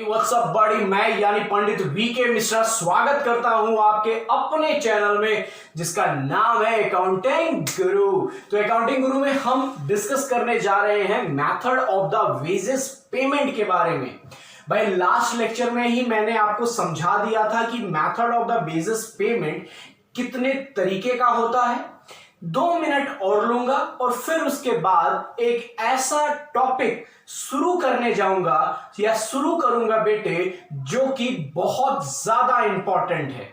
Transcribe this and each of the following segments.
What's up बड़ी, मैं यानी पंडित वीके मिश्रा स्वागत करता हूं आपके अपने चैनल में जिसका नाम है अकाउंटिंग गुरु। तो अकाउंटिंग गुरु में हम डिस्कस करने जा रहे हैं method of the wages payment के बारे में। भाई लास्ट लेक्चर में ही मैंने आपको समझा दिया था कि method of the wages payment कितने तरीके का होता है। 2 मिनट और लूंगा और फिर उसके बाद एक ऐसा टॉपिक शुरू करने जाऊंगा या शुरू करूंगा बेटे जो कि बहुत ज्यादा इंपॉर्टेंट है।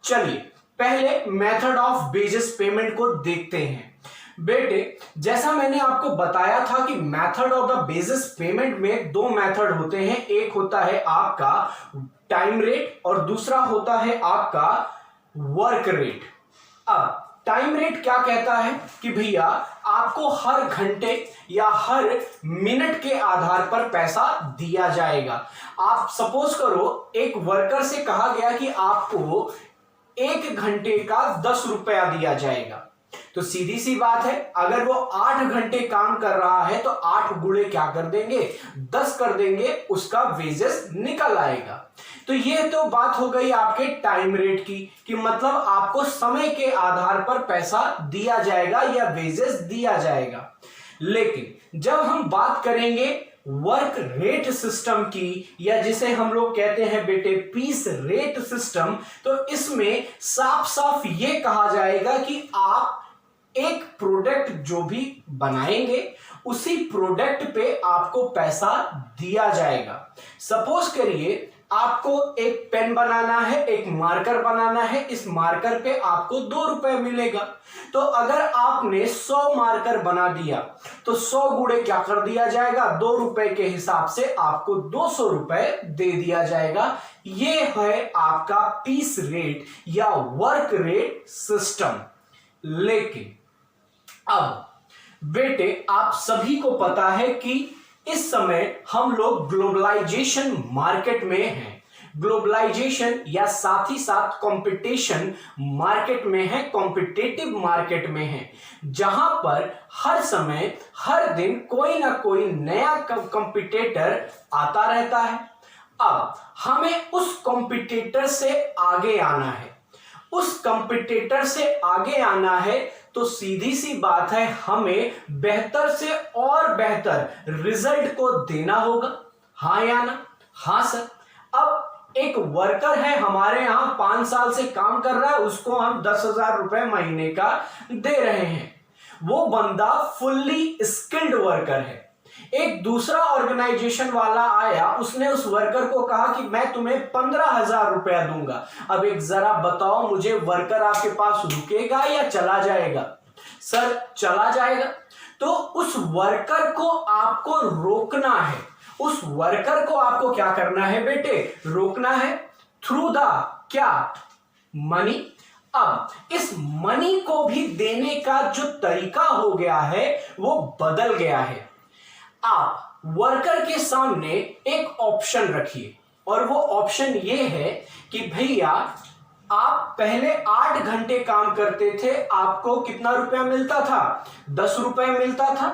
चलिए पहले मेथड ऑफ वेजेस पेमेंट को देखते हैं। बेटे जैसा मैंने आपको बताया था कि method of the wages payment में 2 मेथड होते हैं। एक होता है आपका टाइम रेट और दूसरा होता है आपका वर्क रेट। अब टाइम रेट क्या कहता है कि भैया आपको हर घंटे या हर मिनट के आधार पर पैसा दिया जाएगा। आप सपोज करो एक वर्कर से कहा गया कि आपको 1 घंटे का 10 रुपया दिया जाएगा, तो सीधी सी बात है अगर वो 8 घंटे काम कर रहा है तो 8 गुणे क्या कर देंगे, 10 कर देंगे, उसका वेजेस निकल आएगा। तो ये तो बात हो गई आपके टाइम रेट की कि मतलब आपको समय के आधार पर पैसा दिया जाएगा या वेजेस दिया जाएगा। लेकिन जब हम बात करेंगे वर्क रेट सिस्टम की या जिसे हम लोग कहते हैं बेटे पीस रेट सिस्टम, तो इसमें साफ साफ ये कहा जाएगा कि आप एक प्रोडक्ट जो भी बनाएंगे उसी प्रोडक्ट पे आपको पैसा दिया जाएगा। सपोज करिए आपको एक पेन बनाना है, एक मार्कर बनाना है, इस मार्कर पे आपको 2 रुपए मिलेगा। तो अगर आपने 100 मार्कर बना दिया तो 100 गुणे क्या कर दिया जाएगा, 2 रुपए के हिसाब से आपको 200 रुपए दे दिया जाएगा। ये है आपका पीस रेट या वर्क रेट सिस्टम। लेकिन अब बेटे आप सभी को पता है कि इस समय हम लोग ग्लोबलाइजेशन मार्केट में हैं। ग्लोबलाइजेशन या साथ ही साथ कंपटीशन मार्केट में है, कॉम्पिटिटिव मार्केट में है, जहां पर हर समय हर दिन कोई ना कोई नया कंपटीटर आता रहता है। अब हमें उस कंपटीटर से आगे आना है। उस कंपटीटर से आगे आना है तो सीधी सी बात है हमें बेहतर से और बेहतर रिजल्ट को देना होगा। हाँ या ना? हाँ सर। अब एक वर्कर है हमारे यहां 5 साल से काम कर रहा है, उसको हम 10,000 रुपए महीने का दे रहे हैं। वो बंदा फुल्ली स्किल्ड वर्कर है। एक दूसरा ऑर्गेनाइजेशन वाला आया, उसने उस वर्कर को कहा कि मैं तुम्हें 15,000 रुपया दूंगा। अब एक जरा बताओ मुझे, वर्कर आपके पास रुकेगा या चला जाएगा? सर चला जाएगा। तो उस वर्कर को आपको रोकना है। उस वर्कर को आपको क्या करना है बेटे, रोकना है थ्रू द क्या, मनी। अब इस मनी को भी देने का जो तरीका हो गया है वो बदल गया है। आप वर्कर के सामने एक ऑप्शन रखिए और वो ऑप्शन ये है कि भैया आप पहले 8 घंटे काम करते थे, आपको कितना रुपया मिलता था, 10 रुपए मिलता था।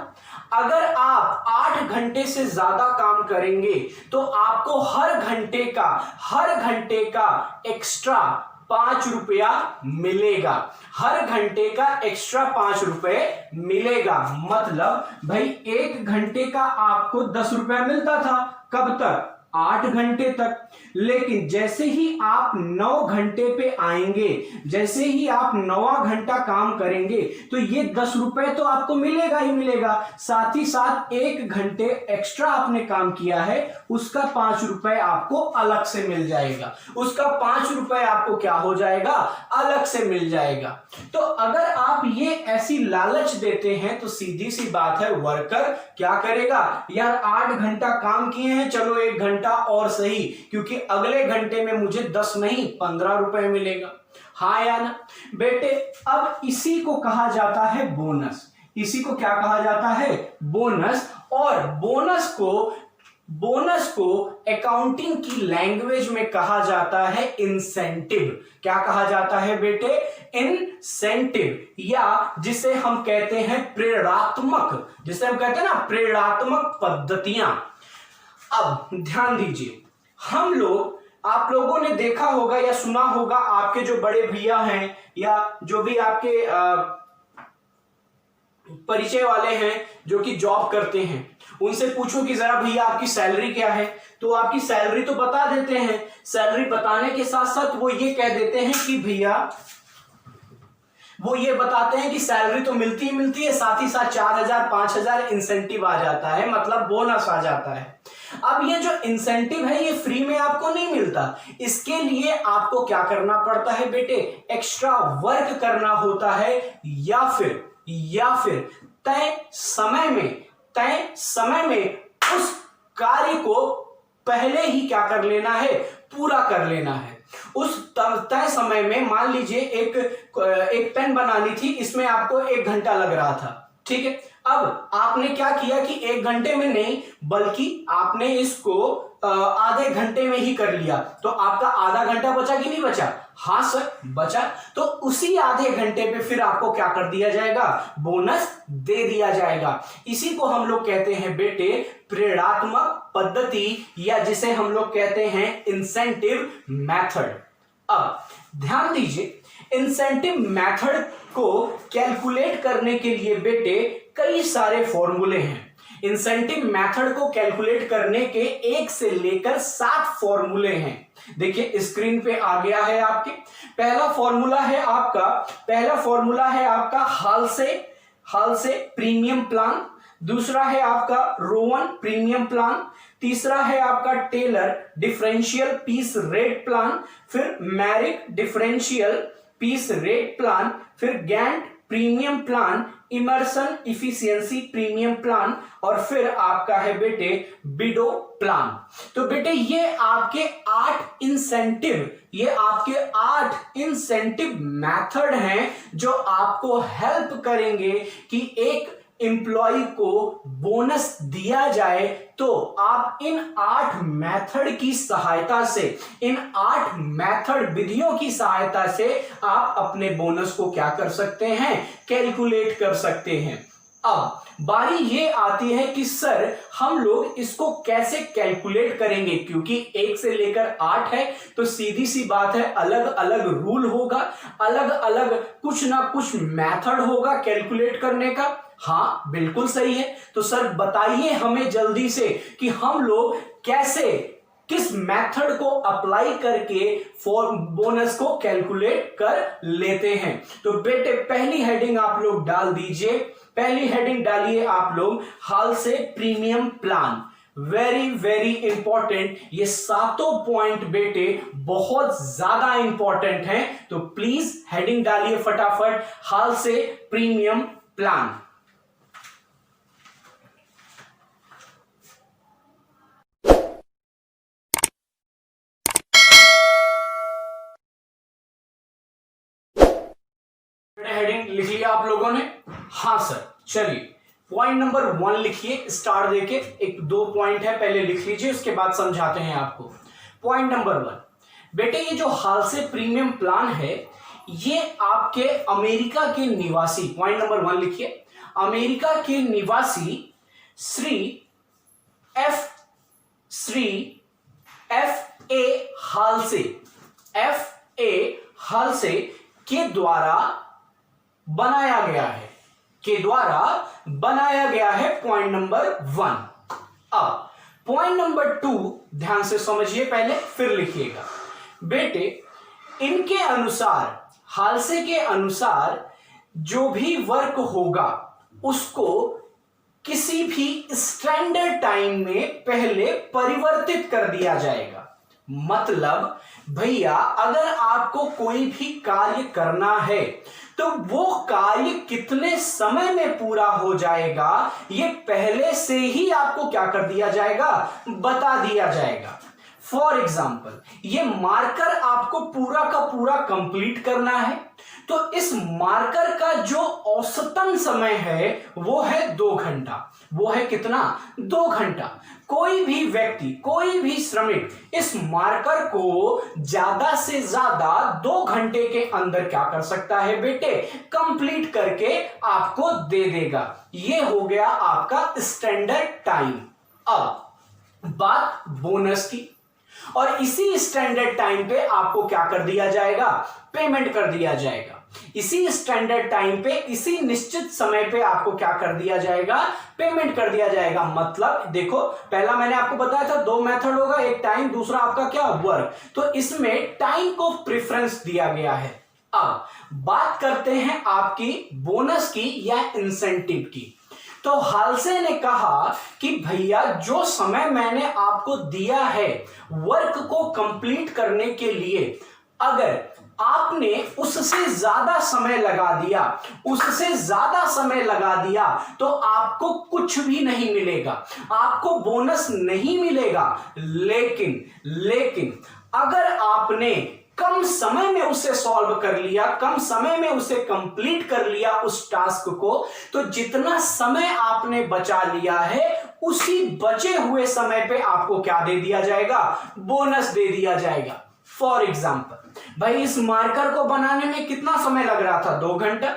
अगर आप 8 घंटे से ज्यादा काम करेंगे तो आपको हर घंटे का एक्स्ट्रा 5 रुपया मिलेगा। हर घंटे का एक्स्ट्रा 5 रुपए मिलेगा। मतलब भाई 1 घंटे का आपको 10 रुपया मिलता था, कब तक, 8 घंटे तक। लेकिन जैसे ही आप 9 घंटे पे आएंगे, जैसे ही आप 9वां घंटा काम करेंगे तो ये 10 रुपए तो आपको मिलेगा ही मिलेगा, साथ ही साथ 1 घंटे एक्स्ट्रा आपने काम किया है उसका 5 रुपए आपको अलग से मिल जाएगा। उसका 5 रुपए आपको क्या हो जाएगा, अलग से मिल जाएगा। तो अगर आप ये ऐसी लालच देते हैं तो सीधी सी बात है वर्कर क्या करेगा, यार 8 घंटा काम किए हैं, चलो 1 घंटा और सही, क्योंकि अगले घंटे में मुझे 10 नहीं 15 रुपए मिलेगा। हाँ या ना बेटे? अब इसी को कहा जाता है बोनस। इसी को क्या कहा जाता है, बोनस। और बोनस को अकाउंटिंग की लैंग्वेज में कहा जाता है इंसेंटिव। क्या कहा जाता है बेटे, इंसेंटिव, या जिसे हम कहते हैं प्रेरणात्मक, जिसे हम कहते हैं ना प्रेरणात्मक पद्धतियां। अब ध्यान दीजिए, हम लोग, आप लोगों ने देखा होगा या सुना होगा, आपके जो बड़े भैया हैं या जो भी आपके परिचय वाले हैं जो कि जॉब करते हैं, उनसे पूछो कि जरा भैया आपकी सैलरी क्या है, तो आपकी सैलरी तो बता देते हैं। सैलरी बताने के साथ साथ वो ये कह देते हैं कि भैया, वो ये बताते हैं कि सैलरी तो मिलती ही मिलती है, साथ ही साथ 4,000 5,000 इंसेंटिव आ जाता है, मतलब बोनस आ जाता है। अब ये जो इंसेंटिव है ये फ्री में आपको नहीं मिलता, इसके लिए आपको क्या करना पड़ता है बेटे, एक्स्ट्रा वर्क करना होता है, या फिर तय समय में उस कार्य को पहले ही क्या कर लेना है, पूरा कर लेना है। उस तय समय में मान लीजिए एक पेन बनानी थी, इसमें आपको 1 घंटा लग रहा था, ठीक है। अब आपने क्या किया कि 1 घंटे में नहीं, बल्कि आपने इसको आधे घंटे में ही कर लिया, तो आपका आधा घंटा बचा कि नहीं बचा? हाँ सर बचा। तो उसी आधे घंटे पे फिर आपको क्या कर दिया जाएगा, बोनस दे दिया जाएगा। इसी को हम लोग कहते हैं बेटे प्रेरणात्मक पद्धति, या जिसे हम लोग कहते हैं इंसेंटिव मेथड। अब ध्यान दीजिए, इंसेंटिव मेथड को कैलकुलेट करने के लिए बेटे कई सारे फॉर्मूले हैं। इंसेंटिव मेथड को कैलकुलेट करने के 1 से लेकर 7 फॉर्मूले हैं। देखिए स्क्रीन पे आ गया है आपके। पहला फॉर्मूला है आपका हाल से प्रीमियम प्लान। दूसरा है आपका रोवन प्रीमियम प्लान। तीसरा है आपका Taylor differential piece rate plan. फिर Merrick differential piece rate plan. फिर Gantt premium plan, Emerson efficiency premium plan, और फिर आपका है बेटे बिडो प्लान। तो बेटे ये आपके 8 इंसेंटिव मेथड हैं जो आपको हेल्प करेंगे कि एक एम्प्लॉय को बोनस दिया जाए। तो आप इन 8 मेथड की सहायता से, इन 8 मेथड विधियों की सहायता से आप अपने बोनस को क्या कर सकते हैं, कैलकुलेट कर सकते हैं। अब बारी ये आती है कि सर हम लोग इसको कैसे कैलकुलेट करेंगे, क्योंकि 1 से लेकर 8 है, तो सीधी सी बात है अलग अलग रूल होगा, अलग अलग कुछ ना कुछ मेथड होगा कैलकुलेट करने का। हाँ बिल्कुल सही है। तो सर बताइए हमें जल्दी से कि हम लोग किस मेथड को अप्लाई करके बोनस को कैलकुलेट कर लेते हैं। तो बेटे पहली हेडिंग आप लोग डाल दीजिए, पहली हेडिंग डालिए आप लोग हाल से premium plan. Very very important, ये 7 पॉइंट बेटे बहुत ज्यादा इंपॉर्टेंट हैं, तो प्लीज हेडिंग डालिए फटाफट, हाल से प्रीमियम प्लान। हेडिंग लिख लिया आप लोगों ने? हाँ सर, चलिए पॉइंट नंबर 1 लिखिए, स्टार देके। 1-2 पॉइंट है, पहले लिख लीजिए, उसके बाद समझाते हैं आपको। पॉइंट नंबर 1 बेटे, ये जो हाल से प्रीमियम प्लान है ये आपके अमेरिका के निवासी, पॉइंट नंबर 1 लिखिए, अमेरिका के निवासी श्री एफ ए हाल से के द्वारा बनाया गया है, पॉइंट नंबर 1। अब पॉइंट नंबर 2 ध्यान से समझिए पहले, फिर लिखिएगा। बेटे इनके अनुसार, हालसे के अनुसार जो भी वर्क होगा उसको किसी भी स्टैंडर्ड टाइम में पहले परिवर्तित कर दिया जाएगा। मतलब भैया अगर आपको कोई भी कार्य करना है तो वो कार्य कितने समय में पूरा हो जाएगा ये पहले से ही आपको क्या कर दिया जाएगा, बता दिया जाएगा। फॉर एग्जाम्पल ये मार्कर आपको पूरा का पूरा कंप्लीट करना है, तो इस मार्कर का जो औसतन समय है वो है 2 घंटा। वो है कितना? 2 घंटा। कोई भी व्यक्ति, कोई भी श्रमिक इस मार्कर को ज्यादा से ज्यादा 2 घंटे के अंदर क्या कर सकता है बेटे, कंप्लीट करके आपको दे देगा। ये हो गया आपका स्टैंडर्ड टाइम। अब बात बोनस की। और इसी स्टैंडर्ड टाइम पे आपको क्या कर दिया जाएगा, पेमेंट कर दिया जाएगा। इसी स्टैंडर्ड टाइम पे, इसी निश्चित समय पे आपको क्या कर दिया जाएगा, पेमेंट कर दिया जाएगा। मतलब देखो, पहला मैंने आपको बताया था दो मेथड होगा, एक टाइम, दूसरा आपका क्या, वर्क। तो इसमें टाइम को प्रेफरेंस दिया गया है। अब बात करते हैं आपकी बोनस की या इंसेंटिव की। तो हालसे ने कहा कि भैया जो समय मैंने आपको दिया है वर्क को कंप्लीट करने के लिए, अगर आपने उससे ज्यादा समय लगा दिया, उससे ज्यादा समय लगा दिया, तो आपको कुछ भी नहीं मिलेगा, आपको बोनस नहीं मिलेगा। लेकिन अगर आपने कम समय में उसे सॉल्व कर लिया, कम समय में उसे कंप्लीट कर लिया उस टास्क को, तो जितना समय आपने बचा लिया है उसी बचे हुए समय पे आपको क्या दे दिया जाएगा, बोनस दे दिया जाएगा। फॉर एग्जाम्पल, भाई इस मार्कर को बनाने में कितना समय लग रहा था, 2 घंटा।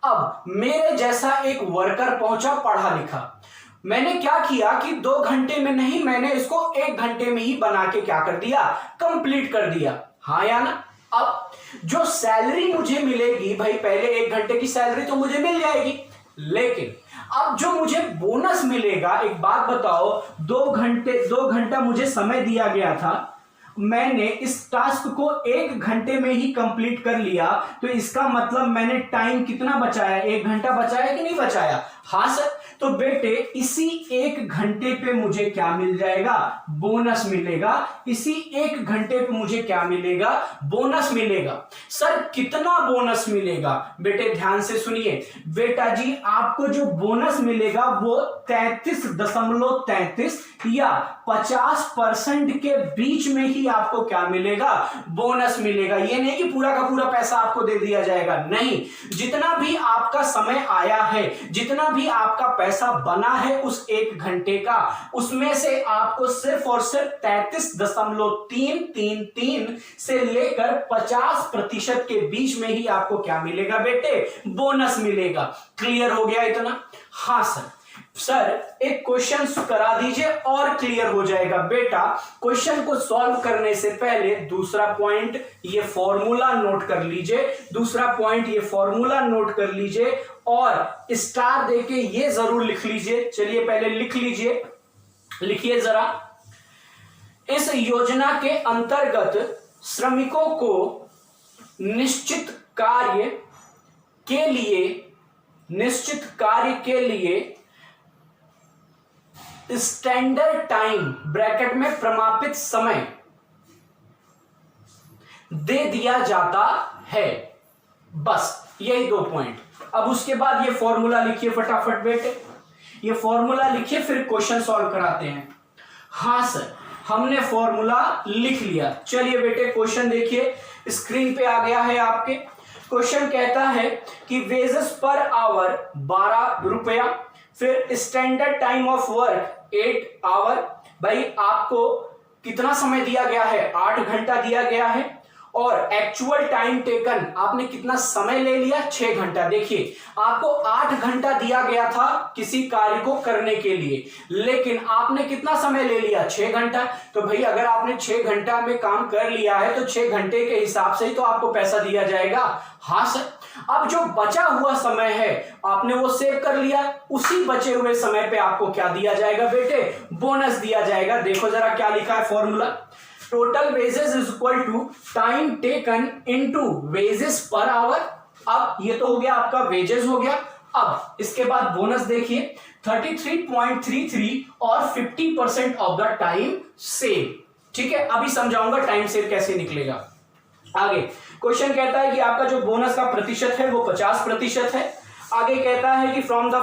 अब मेरे जैसा एक वर्कर पहुंचा, पढ़ा लिखा, मैंने क्या किया कि 2 घंटे में नहीं, मैंने इसको 1 घंटे में ही बना के क्या कर दिया, कंप्लीट कर दिया। हाँ या ना। अब जो सैलरी मुझे मिलेगी, भाई पहले 1 घंटे की सैलरी तो मुझे मिल जाएगी, लेकिन अब जो मुझे बोनस मिलेगा, एक बात बताओ, 2 घंटा मुझे समय दिया गया था, मैंने इस टास्क को 1 घंटे में ही कंप्लीट कर लिया, तो इसका मतलब मैंने टाइम कितना बचाया, 1 घंटा बचाया कि नहीं बचाया। हाँ सर। तो बेटे इसी 1 घंटे पे मुझे क्या मिल जाएगा, बोनस मिलेगा। इसी 1 घंटे पे मुझे क्या मिलेगा, बोनस मिलेगा। सर कितना बोनस मिलेगा, बेटे ध्यान से सुनिए। बेटा जी आपको जो बोनस मिलेगा वो 33.33 या 50% के बीच में ही आपको क्या मिलेगा, बोनस मिलेगा। ये नहीं कि पूरा का पूरा पैसा आपको दे दिया जाएगा, नहीं। जितना भी आपका समय आया है, जितना भी आपका पैसा बना है उस 1 घंटे का, उसमें से आपको सिर्फ और सिर्फ 33.333 से लेकर 50% के बीच में ही आपको क्या मिलेगा बेटे, बोनस मिलेगा। क्लियर हो गया इतना। हाँ सर। सर एक क्वेश्चन करा दीजिए और क्लियर हो जाएगा। बेटा क्वेश्चन को सॉल्व करने से पहले दूसरा पॉइंट ये फॉर्मूला नोट कर लीजिए, दूसरा पॉइंट ये फॉर्मूला नोट कर लीजिए और स्टार देके ये जरूर लिख लीजिए। चलिए पहले लिख लीजिए, लिखिए जरा। इस योजना के अंतर्गत श्रमिकों को निश्चित कार्य के लिए स्टैंडर्ड टाइम ब्रैकेट में प्रमापित समय दे दिया जाता है। बस यही 2 पॉइंट। अब उसके बाद ये फॉर्मूला लिखिए फटाफट बेटे, ये फॉर्मूला लिखिए, फिर क्वेश्चन सॉल्व कराते हैं। हाँ सर हमने फॉर्मूला लिख लिया। चलिए बेटे क्वेश्चन देखिए, स्क्रीन पे आ गया है आपके। क्वेश्चन कहता है कि वेजेस पर आवर 12 रुपया, फिर standard time of work 8 hour. भाई आपको कितना समय दिया गया है, 8 घंटा दिया गया है, और एक्चुअल टाइम टेकन आपने कितना समय ले लिया, 6 घंटा। देखिए आपको 8 घंटा दिया गया था किसी कार्य को करने के लिए, लेकिन आपने कितना समय ले लिया, 6 घंटा। तो भाई अगर आपने 6 घंटा में काम कर लिया है तो 6 घंटे के हिसाब से ही तो आपको पैसा दिया जाएगा। हाँ सर। अब जो बचा हुआ समय है आपने वो सेव कर लिया, उसी बचे हुए समय पे आपको क्या दिया जाएगा बेटे, बोनस दिया जाएगा। देखो जरा क्या लिखा है formula, total wages is equal to time taken into wages per hour. अब ये तो हो गया आपका वेजेस हो गया। अब इसके बाद बोनस देखिए 33.33 और 50% ऑफ द टाइम सेव। ठीक है, अभी समझाऊंगा टाइम सेव कैसे निकलेगा। आगे क्वेश्चन कहता है कि आपका जो बोनस का प्रतिशत है वो 50% है। आगे कहता है कि from the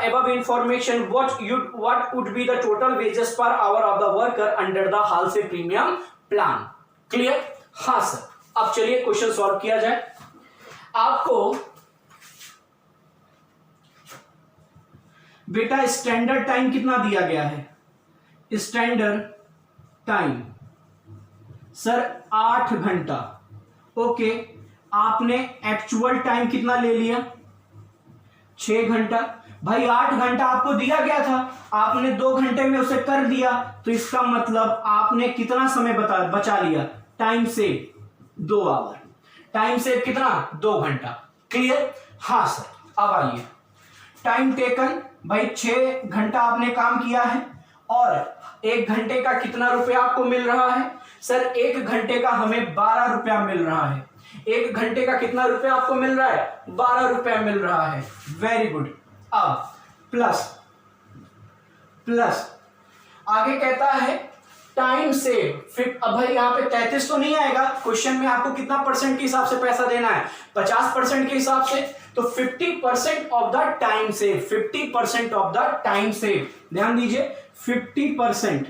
above information what would be the total wages per hour of the worker under the Halsey premium plan. Clear. हाँ सर। अब चलिए क्वेश्चन सॉल्व किया जाए। आपको बेटा स्टैंडर्ड टाइम कितना दिया गया है, स्टैंडर्ड टाइम सर 8 घंटा। ओके, आपने एक्चुअल टाइम कितना ले लिया, 6 घंटा। भाई 8 घंटा आपको दिया गया था, आपने 2 घंटे में उसे कर दिया, तो इसका मतलब आपने कितना समय बचा लिया, time save 2 hour, time save कितना 2 घंटा। क्लियर? हाँ सर। अब आइए टाइम टेकन, भाई 6 घंटा आपने काम किया है और 1 घंटे का कितना रुपया आपको मिल रहा है? सर 1 घंटे का हमें 12 रुपया मिल रहा है। 1 घंटे का कितना रुपया आपको मिल रहा है? 12 रुपया मिल रहा है। Very good. अब प्लस आगे कहता है टाइम सेव। अब भाई यहाँ पे 33 तो नहीं आएगा, क्वेश्चन में आपको कितना परसेंट के हिसाब से पैसा देना है? 50% के हिसाब से, तो 50% of the time save, 50% of the time save. ध्यान दीजिए 50%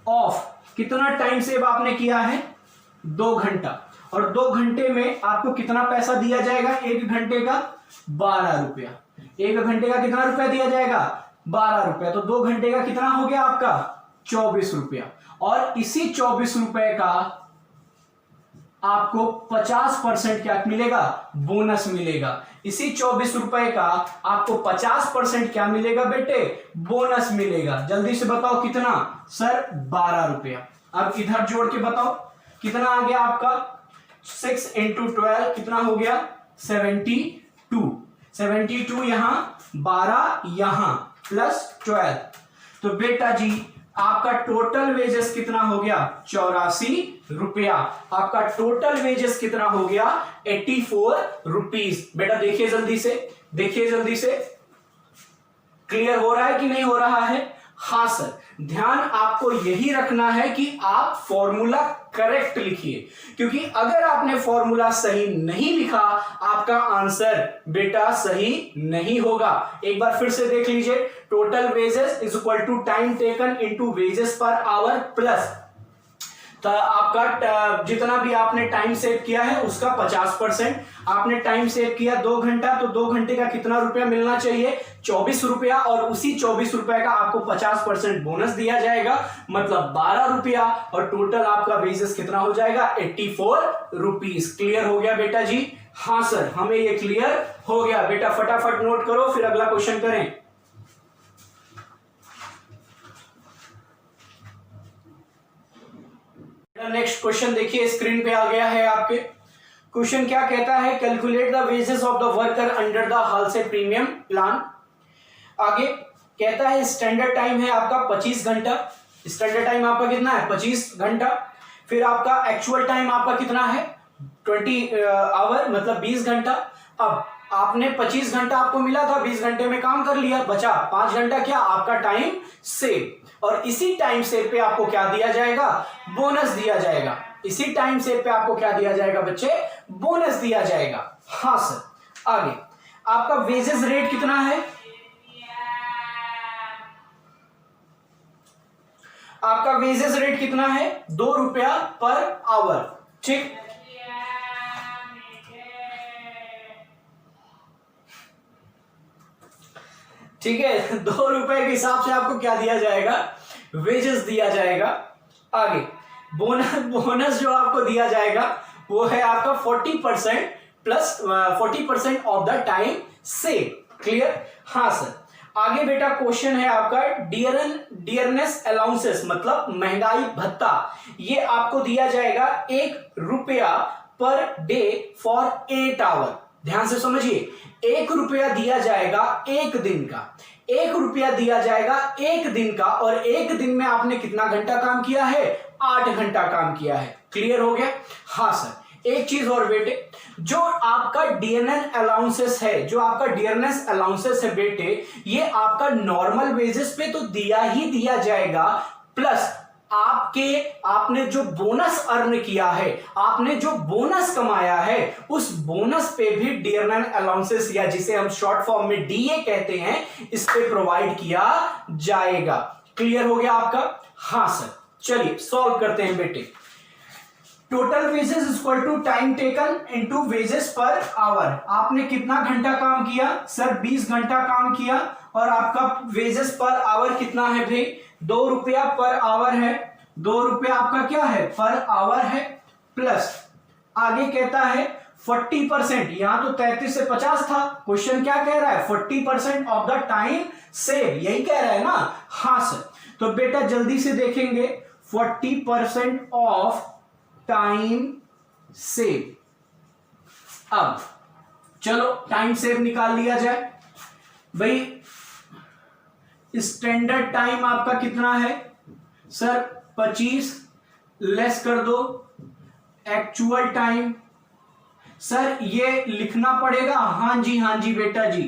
ऑफ कितना टाइम सेव आपने किया है? 2 घंटा, और 2 घंटे में आपको कितना पैसा दिया जाएगा? 1 घंटे का 12 रुपया। 1 घंटे का कितना रुपया दिया जाएगा? 12 रुपया। तो 2 घंटे का कितना हो गया आपका? 24 रुपया। और इसी 24 रुपए का आपको 50% क्या मिलेगा? बोनस मिलेगा। इसी 24 रुपए का आपको 50% क्या मिलेगा बेटे? बोनस मिलेगा। जल्दी से बताओ कितना? सर 12 रुपया। अब इधर जोड़ के बताओ कितना आ गया आपका? 6 × 12 कितना हो गया? 72। 72 यहां, 12 यहां, प्लस 12। तो बेटा जी आपका टोटल वेजेस कितना हो गया? 84 रुपया। आपका टोटल वेजेस कितना हो गया? 84 रुपीज। बेटा देखिए जल्दी से, देखिए जल्दी से, क्लियर हो रहा है कि नहीं हो रहा है? हाँ सर। ध्यान आपको यही रखना है कि आप फॉर्मूला करेक्ट लिखिए, क्योंकि अगर आपने फॉर्मूला सही नहीं लिखा आपका आंसर बेटा सही नहीं होगा। एक बार फिर से देख लीजिए, total wages is equal to time taken into wages per hour plus तो आपका जितना भी आपने टाइम सेव किया है उसका 50%। आपने टाइम सेव किया 2 घंटा, तो 2 घंटे का कितना रुपया मिलना चाहिए? 24 रुपया। और उसी 24 रुपए का आपको 50% बोनस दिया जाएगा, मतलब 12 रुपया। और टोटल आपका वेजेस कितना हो जाएगा? 84 रुपीज। क्लियर हो गया बेटा जी? हाँ सर, हमें ये क्लियर हो गया। बेटा फटाफट नोट करो, फिर अगला क्वेश्चन करें। नेक्स्ट क्वेश्चन देखिए, स्क्रीन पे आ गया है आपके। क्वेश्चन क्या कहता है? Calculate the wages of the worker under the wholesale premium plan. आगे कहता है स्टैंडर्ड टाइम है आपका 25 घंटा। स्टैंडर्ड टाइम आपका कितना है? 25 घंटा। फिर आपका एक्चुअल टाइम आपका कितना है? 20 आवर, मतलब 20 घंटा। अब आपने 25 घंटा आपको मिला था, 20 घंटे में काम कर लिया, बचा 5 घंटा क्या आपका टाइम सेव। और इसी टाइम सेव पे आपको क्या दिया जाएगा? बोनस दिया जाएगा। इसी टाइम सेव पे आपको क्या दिया जाएगा बच्चे? बोनस दिया जाएगा। हाँ सर। आगे आपका वेजेस रेट कितना है? आपका वेजेस रेट कितना है? 2 रुपया पर आवर। ठीक, ठीक है। 2 रुपए के हिसाब से आपको क्या दिया जाएगा? वेजेस दिया जाएगा। आगे बोनस जो आपको दिया जाएगा वो है आपका 40% plus 40% of the time save. Clear? हाँ सर। आगे बेटा क्वेश्चन है आपका डियरनेस अलाउंसेस, मतलब महंगाई भत्ता। ये आपको दिया जाएगा 1 रुपया पर डे फॉर 8 आवर। ध्यान से समझिए, 1 रुपया दिया जाएगा 1 दिन का। 1 रुपया दिया जाएगा 1 दिन का, और 1 दिन में आपने कितना घंटा काम किया है? 8 घंटा काम किया है। क्लियर हो गया? हाँ सर। एक चीज और बेटे, जो आपका डियरनेस अलाउंसेस है, जो आपका डियरनेस अलाउंसेस है बेटे, ये आपका नॉर्मल वेजेस पे तो दिया ही दिया जाएगा, प्लस आपने जो बोनस अर्न किया है, आपने जो बोनस कमाया है, उस बोनस पे भी डियरनेस अलाउंसेस, या जिसे हम शॉर्ट फॉर्म में डीए कहते हैं, इस पे प्रोवाइड किया जाएगा। क्लियर हो गया आपका? हाँ सर। चलिए सॉल्व करते हैं बेटे। Total wages equal to time taken into wages per hour. आपने कितना घंटा काम किया? सर 20 घंटा काम किया। और आपका वेजेस पर आवर कितना है भाई? 2 रुपया पर आवर है। 2 रुपया आपका क्या है? पर आवर है। प्लस आगे कहता है 40%, यहां तो 33 से 50 था, क्वेश्चन क्या कह रहा है 40% ऑफ द टाइम सेव, यही कह रहा है ना। हाँ सर, तो बेटा जल्दी से देखेंगे 40% ऑफ टाइम सेव। अब चलो टाइम सेव निकाल लिया जाए भाई। स्टैंडर्ड टाइम आपका कितना है सर 25, लेस कर दो एक्चुअल टाइम। सर ये लिखना पड़ेगा, हाँ जी बेटा जी,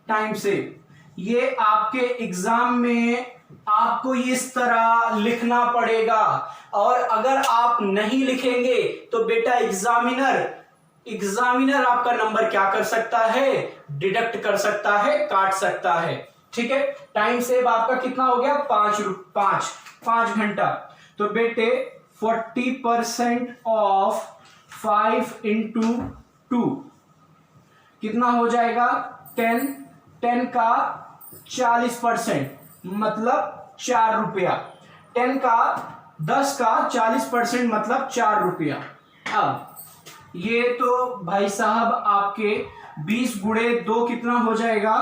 टाइम सेव ये आपके एग्जाम में आपको इस तरह लिखना पड़ेगा, और अगर आप नहीं लिखेंगे तो बेटा एग्जामिनर आपका नंबर क्या कर सकता है, डिडक्ट कर सकता है, काट सकता है। ठीक है, टाइम सेव आपका कितना हो गया 5 घंटा। तो बेटे 40% ऑफ 5 इंटू 2 कितना हो जाएगा 10 का 40% मतलब 4 रुपया, 10 का 40% मतलब 4 रुपया। अब ये तो भाई साहब आपके 20 गुणे 2 कितना हो जाएगा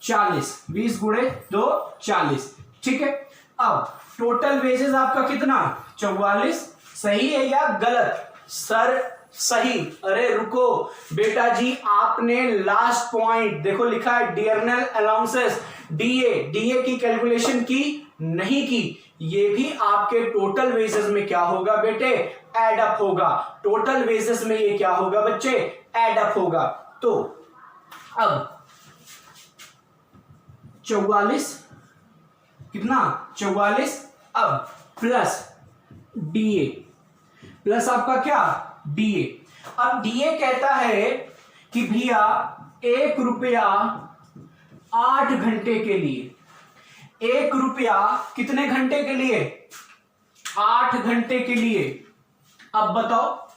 40, 20 गुणे 2 40। ठीक है, अब टोटल वेजेस आपका कितना 44, सही है या गलत सर? सही। अरे रुको बेटा जी, आपने लास्ट पॉइंट देखो लिखा है डियरनल अलाउंसेस, डीए की कैलकुलेशन की नहीं की, ये भी आपके टोटल वेजेस में क्या होगा बेटे, एड अप होगा। टोटल वेजेस में ये क्या होगा बच्चे, एड अप होगा। तो अब 44 कितना 44, अब प्लस डीए, प्लस आपका क्या डीए। अब डीए कहता है कि भैया 1 रुपया 8 घंटे के लिए, 1 रुपया कितने घंटे के लिए 8 घंटे के लिए। अब बताओ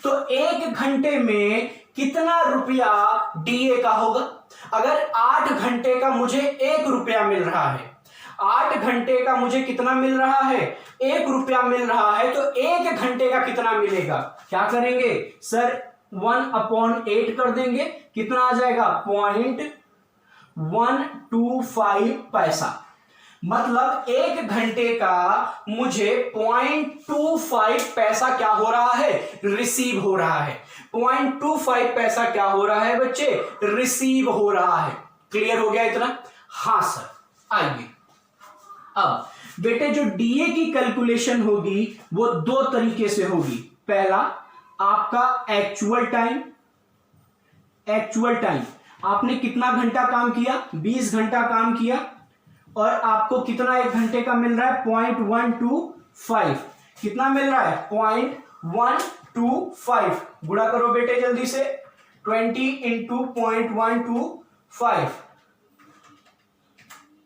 तो 1 घंटे में कितना रुपया डीए का होगा। अगर 8 घंटे का मुझे 1 रुपया मिल रहा है, 8 घंटे का मुझे कितना मिल रहा है 1 रुपया मिल रहा है, तो 1 घंटे का कितना मिलेगा। क्या करेंगे सर 1/8 कर देंगे, कितना आ जाएगा 0.125 पैसा। मतलब 1 घंटे का मुझे 0.25 पैसा क्या हो रहा है, रिसीव हो रहा है। 0.25 पैसा क्या हो रहा है बच्चे, रिसीव हो रहा है। क्लियर हो गया इतना? हाँ सर। आइए अब बेटे जो डीए की कैलकुलेशन होगी वो 2 तरीके से होगी। पहला आपका एक्चुअल टाइम, आपने कितना घंटा काम किया 20 घंटा काम किया, और आपको कितना 1 घंटे का मिल रहा है 0.125, कितना मिल रहा है 0.125। गुणा करो बेटे जल्दी से, 20 इंटू 0.125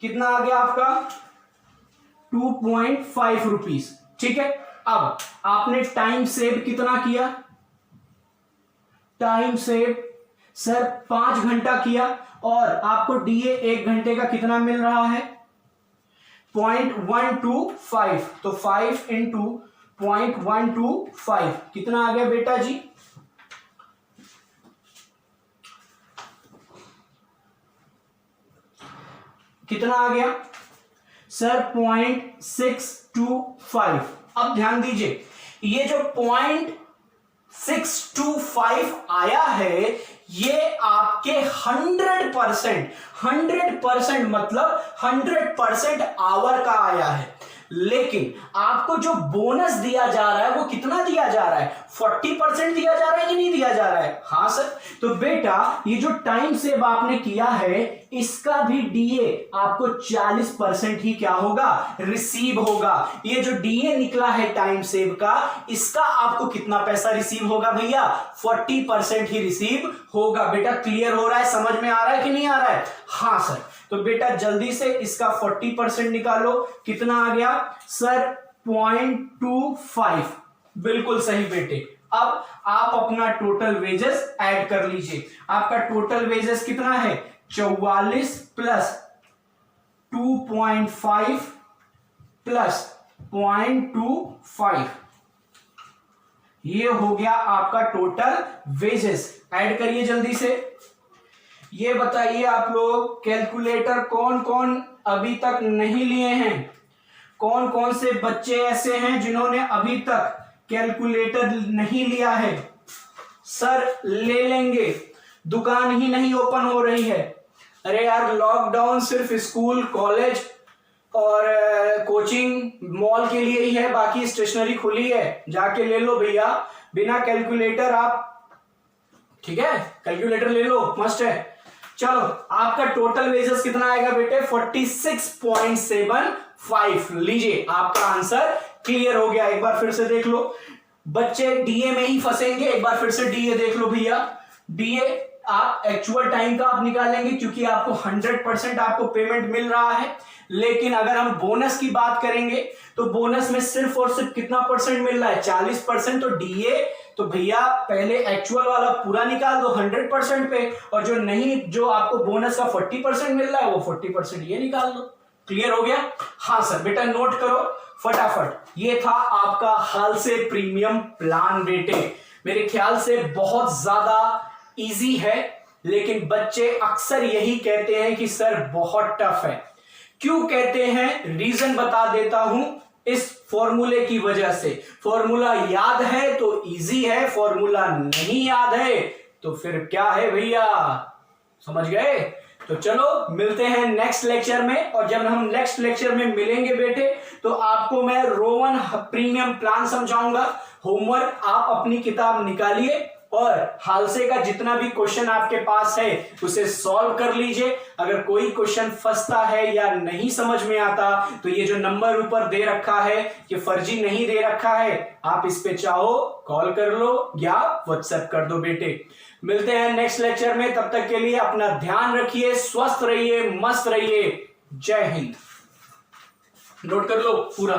कितना आ गया आपका 2.5 रुपीज। ठीक है, अब आपने टाइम सेव कितना किया, टाइम सेव सर 5 घंटा किया, और आपको डीए 1 घंटे का कितना मिल रहा है 0.125, तो 5 इंटू 0.125 कितना आ गया बेटा जी, कितना आ गया सर 0.625। अब ध्यान दीजिए, ये जो 0.625 आया है ये आपके 100% मतलब 100% आवर का आया है। लेकिन आपको जो बोनस दिया जा रहा है वो कितना दिया जा रहा है 40% दिया जा रहा है कि नहीं दिया जा रहा है। हाँ सर, तो बेटा ये जो टाइम सेव आपने किया है इसका भी डीए आपको 40% ही क्या होगा रिसीव होगा। ये जो डीए निकला है टाइम सेव का, इसका आपको कितना पैसा रिसीव होगा भैया 40% ही रिसीव होगा। बेटा क्लियर हो रहा है, समझ में आ रहा है कि नहीं आ रहा है। हाँ सर, तो बेटा जल्दी से इसका 40% निकालो, कितना आ गया सर 0.25। बिल्कुल सही बेटे। अब आप अपना टोटल वेजेस ऐड कर लीजिए। आपका टोटल वेजेस कितना है 44 प्लस 2.5 प्लस 0.25, ये हो गया आपका टोटल वेजेस। ऐड करिए जल्दी से। ये बताइए आप लोग कैलकुलेटर कौन कौन अभी तक नहीं लिए हैं? कौन कौन से बच्चे ऐसे हैं जिन्होंने अभी तक कैलकुलेटर नहीं लिया है? सर ले लेंगे, दुकान ही नहीं ओपन हो रही है। अरे यार लॉकडाउन सिर्फ स्कूल कॉलेज और कोचिंग मॉल के लिए ही है, बाकी स्टेशनरी खुली है, जाके ले लो भैया बिना कैलकुलेटर आप। ठीक है, कैलकुलेटर ले लो, मस्ट है। चलो आपका टोटल वेजेस कितना आएगा बेटे? 46.75। लीजिए आपका आंसर क्लियर हो गया। एक बार फिर से देख लो, बच्चे डीए में ही फंसेंगे। एक बार फिर से डीए देख लो भैया। डीए आप एक्चुअल टाइम का आप निकालेंगे क्योंकि आपको 100% आपको पेमेंट मिल रहा है। लेकिन अगर हम बोनस की बात करेंगे तो बोनस में सिर्फ और सिर्फ कितना परसेंट मिल रहा है? 40%। तो डीए तो भैया पहले एक्चुअल वाला पूरा निकाल दो 100% पे, और जो नहीं, जो आपको बोनस का 40% मिल रहा है वो 40% ये निकाल दो। क्लियर हो गया? हाँ सर। बेटा नोट करो फटाफट। ये था आपका हाल से प्रीमियम प्लान बेटे। मेरे ख्याल से बहुत ज्यादा इजी है, लेकिन बच्चे अक्सर यही कहते हैं कि सर बहुत टफ है। क्यों कहते हैं? रीजन बता देता हूं। इस फॉर्मूले की वजह से, फॉर्मूला याद है तो इजी है, फॉर्मूला नहीं याद है तो फिर क्या है भैया? समझ गए? तो चलो मिलते हैं नेक्स्ट लेक्चर में। और जब हम नेक्स्ट लेक्चर में मिलेंगे बेटे तो आपको मैं रोवन प्रीमियम प्लान समझाऊंगा। होमवर्क आप अपनी किताब निकालिए और हाल से का जितना भी क्वेश्चन आपके पास है उसे सॉल्व कर लीजिए। अगर कोई क्वेश्चन फंसता है या नहीं समझ में आता तो ये जो नंबर ऊपर दे रखा है ये फर्जी नहीं दे रखा है, आप इस पे चाहो कॉल कर लो या व्हाट्सएप कर दो बेटे। मिलते हैं नेक्स्ट लेक्चर में, तब तक के लिए अपना ध्यान रखिए, स्वस्थ रहिए, मस्त रहिए। जय हिंद। नोट कर लो पूरा।